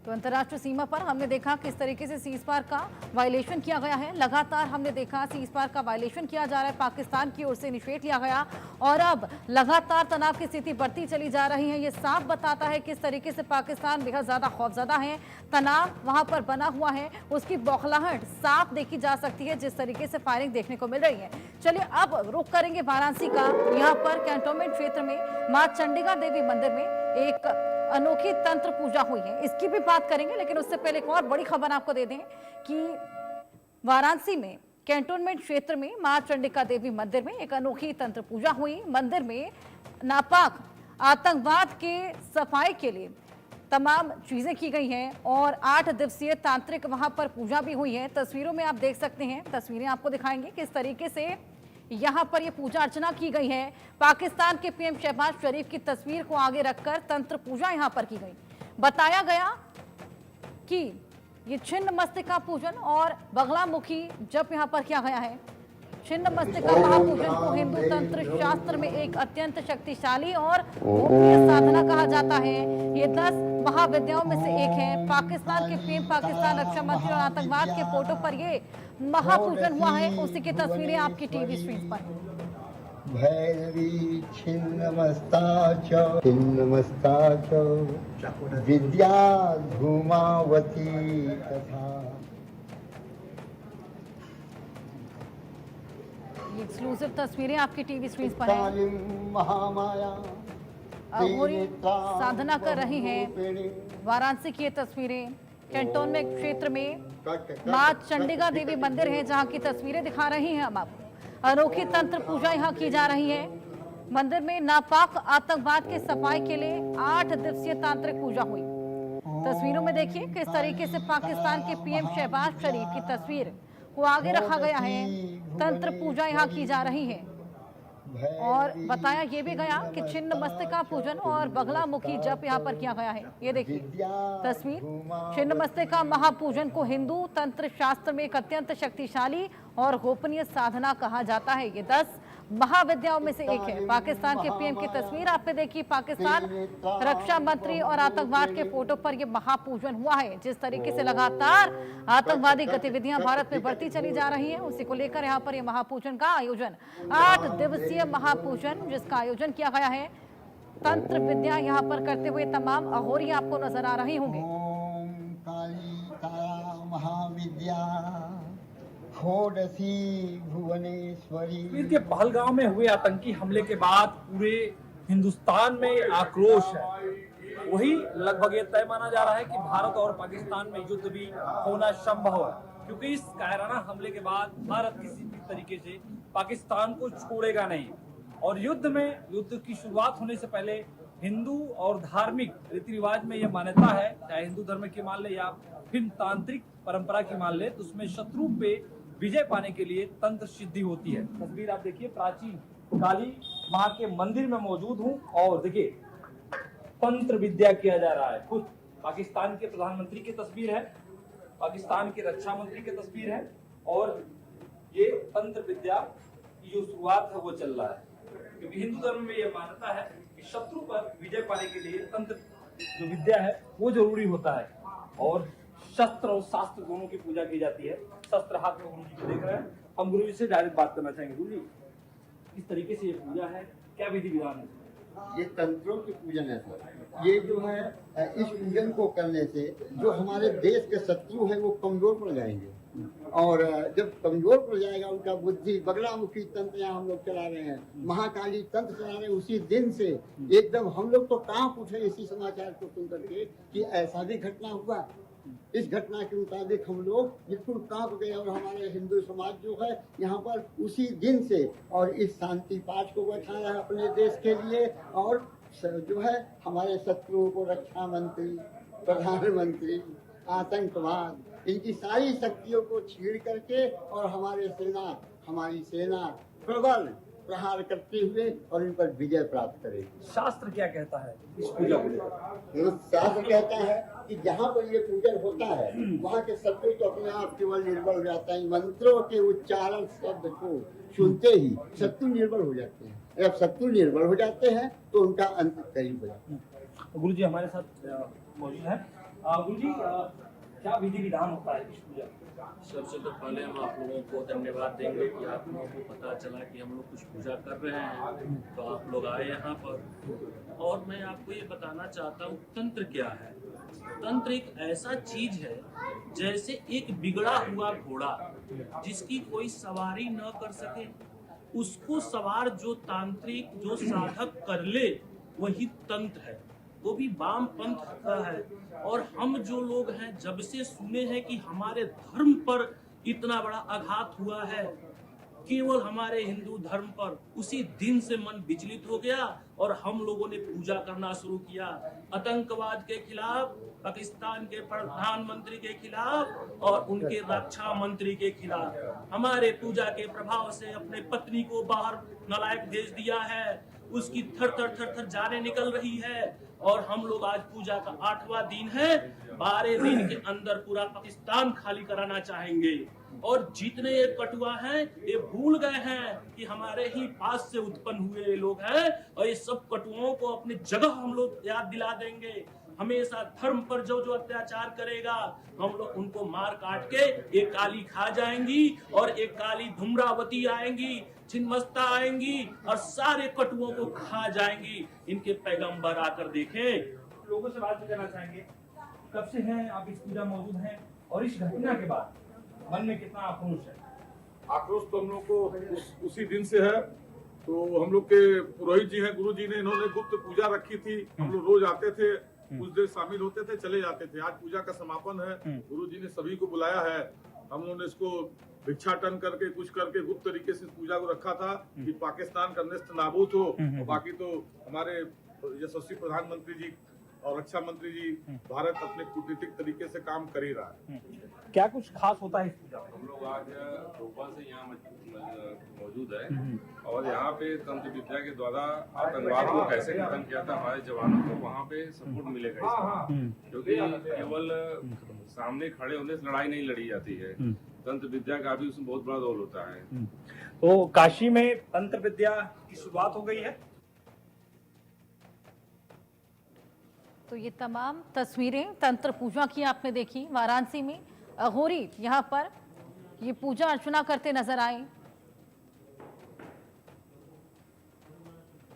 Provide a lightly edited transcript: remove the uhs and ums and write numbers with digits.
तो अंतर्राष्ट्रीय सीमा पर हमने देखा किस तरीके से सीज फायर का वायलेशन किया गया है। लगातार हमने देखा सीज फायर का वायलेशन किया जा रहा है, पाकिस्तान की ओर से इनिशिएट लिया गया और अब लगातार तनाव की स्थिति बढ़ती चली जा रही है। ये साफ बताता है किस तरीके से पाकिस्तान बेहद ज्यादा खौफजदा है, तनाव वहां पर बना हुआ है, उसकी बौखलाहट साफ देखी जा सकती है जिस तरीके से फायरिंग देखने को मिल रही है। चलिए अब रुख करेंगे वाराणसी का। यहाँ पर कैंटोनमेंट क्षेत्र में मां चंडिका देवी मंदिर में एक अनोखी तंत्र पूजा हुई है, इसकी भी बात करेंगे। लेकिन उससे पहले एक और बड़ी खबर आपको दे दें कि वाराणसी में कैंटोनमेंट क्षेत्र में मां चंडिका देवी मंदिर में एक अनोखी तंत्र पूजा हुई। मंदिर में नापाक आतंकवाद के सफाई के लिए तमाम चीजें की गई हैं और 8 दिवसीय तांत्रिक वहां पर पूजा भी हुई है। तस्वीरों में आप देख सकते हैं, तस्वीरें आपको दिखाएंगे किस तरीके से यहां पर यह पूजा अर्चना की गई है। पाकिस्तान के पीएम शहबाज शरीफ की तस्वीर को आगे रखकर तंत्र पूजा यहां पर की गई। बताया गया कि ये छिन्न मस्तिका पूजन और बगलामुखी जप यहां पर किया गया है। छिन्न मस्तिका महापूजन को हिंदू तंत्र शास्त्र में एक अत्यंत शक्तिशाली और गोपनीय साधना कहा जाता है। ये 10 महाविद्याओं में से एक है। पाकिस्तान के पीएम, पाकिस्तान रक्षा मंत्री और आतंकवाद के फोटो पर ये महापूजन हुआ है। उसी की तस्वीरें आपकी टीवी स्क्रीन पर। भैरवी छिन्नमस्ता च विद्या धूमावती तथा। एक्सक्लूसिव तस्वीरें आपकी टीवी स्क्रीन पर है। महामाया अघोरी साधना कर रही हैं। वाराणसी की ये तस्वीरें कैंटोनमेंट क्षेत्र में मां चंडिका देवी मंदिर है जहां की तस्वीरें दिखा रही हैं हम आपको। अनोखी तंत्र पूजा यहां की जा रही है। मंदिर में नापाक आतंकवाद के सफाई के लिए 8 दिवसीय तांत्रिक पूजा हुई। तस्वीरों में देखिए किस तरीके से पाकिस्तान के पीएम शहबाज शरीफ की तस्वीर को आगे रखा गया है। तंत्र पूजा यहाँ की जा रही है और बताया ये भी गया कि छिन्न मस्तिका पूजन और बगलामुखी जप यहाँ पर किया गया है। ये देखिए तस्वीर, छिन्न मस्तिका महापूजन को हिंदू तंत्र शास्त्र में एक अत्यंत शक्तिशाली और गोपनीय साधना कहा जाता है। ये 10 महाविद्याओं में से एक है। पाकिस्तान के पीएम की तस्वीर आप पे देखिए, पाकिस्तान रक्षा मंत्री और आतंकवाद के फोटो पर यह महापूजन हुआ है। जिस तरीके से लगातार आतंकवादी गतिविधियां भारत में बढ़ती चली जा रही हैं, उसी को लेकर यहां पर यह महापूजन का आयोजन, 8 दिवसीय महापूजन जिसका आयोजन किया गया है। तंत्र विद्या यहाँ पर करते हुए तमाम अघोरी आपको नजर आ रही होंगे। ओम काली तारा महाविद्या षोडशी भुवनेश्वरी। कश्मीर के पहलगांव में हुए आतंकी हमले के बाद पूरे हिंदुस्तान में आक्रोश है। वही लगभग ये तय माना जा रहा है कि भारत और पाकिस्तान में युद्ध भी होना संभव है, क्योंकि इस कायराना हमले के बाद भारत किसी भी तरीके से पाकिस्तान को छोड़ेगा नहीं। और युद्ध की शुरुआत होने से पहले हिंदू और धार्मिक रीति रिवाज में यह मान्यता है, चाहे हिंदू धर्म की मान ले या फिर तांत्रिक परंपरा की मान ले, तो उसमें शत्रु पे विजय पाने के लिए तंत्र सिद्धि होती है। तस्वीर आप देखिए, प्राचीन काली मां के मंदिर में मौजूद हूँ और देखिए तंत्र विद्या किया जा रहा है। खुद पाकिस्तान के प्रधानमंत्री की तस्वीर है, पाकिस्तान के रक्षा मंत्री की तस्वीर है और ये तंत्र विद्या की जो शुरुआत है वो चल रहा है, क्योंकि हिंदू धर्म में यह मान्यता है कि शत्रु पर विजय पाने के लिए तंत्र जो विद्या है वो जरूरी होता है। और शस्त्र और शास्त्र दोनों की पूजा की जाती है। शस्त्र हाथ में गुरु जी को देख रहे हैं, हम गुरु जी से डायरेक्ट बात करना चाहेंगे। गुरु जी, इस तरीके से ये पूजा है, क्या विधि विधान है? ये तंत्रों की पूजन है सर। ये जो है इस पूजन को करने से जो हमारे देश के शत्रु हैं वो कमजोर पड़ जाएंगे और जब कमजोर पड़ जाएगा उनका बुद्धि, बगलामुखी तंत्र यहाँ हम लोग चला रहे हैं, महाकाली तंत्र चला रहे हैं। उसी दिन से एकदम हम लोग तो कांप उठे इसी समाचार को सुन करके कि ऐसा भी घटना हुआ। इस घटना के मुताबिक हम लोग बिल्कुल कांप गए और हमारे हिंदू समाज जो है यहाँ पर उसी दिन से और इस शांति पाठ को बैठाया है अपने देश के लिए। और जो है हमारे शत्रुओं को रक्षा मंत्री, प्रधानमंत्री, आतंकवाद, इनकी सारी शक्तियों को छीड़ करके और हमारी सेना प्रबल प्रहार करते हुए और इन पर विजय प्राप्त करेगी। शास्त्र क्या कहता है इस पूजा को लेकर? शास्त्र कहता है कि जहाँ पर ये पूजन होता है वहाँ के शत्रु तो अपने आप केवल निर्बल हो जाता है। मंत्रों के उच्चारण शब्द को सुनते ही शत्रु निर्बल हो जाते हैं। जब शत्रु निर्बल हो जाते हैं तो उनका अंत करीब हो जाता है। गुरु जी हमारे साथ मौजूद है गुरु जी क्या विधि विधान होता है इस पूजा में? सबसे तो पहले हम आप लोगों को धन्यवाद देंगे कि आप लोगों को पता चला कि हम लोग कुछ पूजा कर रहे हैं, तो आप लोग आए यहाँ पर। और मैं आपको ये बताना चाहता हूँ तंत्र क्या है। तंत्र एक ऐसा चीज है जैसे एक बिगड़ा हुआ घोड़ा जिसकी कोई सवारी न कर सके, उसको सवार जो तांत्रिक जो साधक कर ले वही तंत्र है, वो भी वाम पंथ का है। और हम जो लोग हैं जब से सुने हैं कि हमारे धर्म पर इतना बड़ा आघात हुआ है, केवल हमारे हिंदू धर्म पर, उसी दिन से मन विचलित हो गया और हम लोगों ने पूजा करना शुरू किया। आतंकवाद के खिलाफ, पाकिस्तान के प्रधानमंत्री के खिलाफ और उनके रक्षा मंत्री के खिलाफ हमारे पूजा के प्रभाव से अपने पत्नी को बाहर नालायक भेज दिया है, उसकी थर थर जाने निकल रही है। और हम लोग आज पूजा का 8वां दिन है, 12 दिन के अंदर पूरा पाकिस्तान खाली कराना चाहेंगे। और जितने ये कटुआ हैं ये भूल गए हैं कि हमारे ही पास से उत्पन्न हुए ये लोग हैं, और ये सब कटुओं को अपनी जगह हम लोग याद दिला देंगे। हमेशा धर्म पर जो जो अत्याचार करेगा हम लोग उनको मार काट के एक काली खा जाएंगी और एक काली धूम्रावती आएंगी, छिन्नमस्ता आएंगी और सारे कटुओं को खा जाएंगी। इनके पैगंबर आकर देखें। लोगों से बात भी करना चाहेंगे, कब से हैं आप इस पूजा में मौजूद हैं और इस घटना के बाद मन में कितना आक्रोश है? आक्रोश तो हम लोग को उसी दिन से है। तो हम लोग के पुरोहित जी हैं, गुरु जी ने, इन्होंने गुप्त पूजा रखी थी। हम लोग रोज आते थे, कुछ देर शामिल होते थे, चले जाते थे। आज पूजा का समापन है, गुरु जी ने सभी को बुलाया है। हम लोगों ने इसको भिक्षाटन करके कुछ करके गुप्त तरीके से इस पूजा को रखा था कि पाकिस्तान का नेस्त नाबूद हो। और बाकी तो हमारे यशस्वी प्रधानमंत्री जी और रक्षा मंत्री जी, भारत अपने कूटनीतिक तरीके से काम कर ही रहा है। क्या कुछ खास होता है इस पूजा में? हम लोग आज दोपहर से यहाँ मौजूद है और यहाँ पे तंत्र विद्या के द्वारा आतंकवाद को कैसे खत्म किया था हमारे जवानों को वहाँ पे सपोर्ट मिलेगा इसमें। क्योंकि केवल सामने खड़े होने से लड़ाई नहीं लड़ी जाती है, तंत्र विद्या का भी उसमें बहुत बड़ा रोल होता है। तो काशी में तंत्र विद्या की शुरुआत हो गई है। तो ये तमाम तस्वीरें तंत्र पूजा की आपने देखी। वाराणसी में अघोरी यहाँ पर ये पूजा अर्चना करते नजर आए।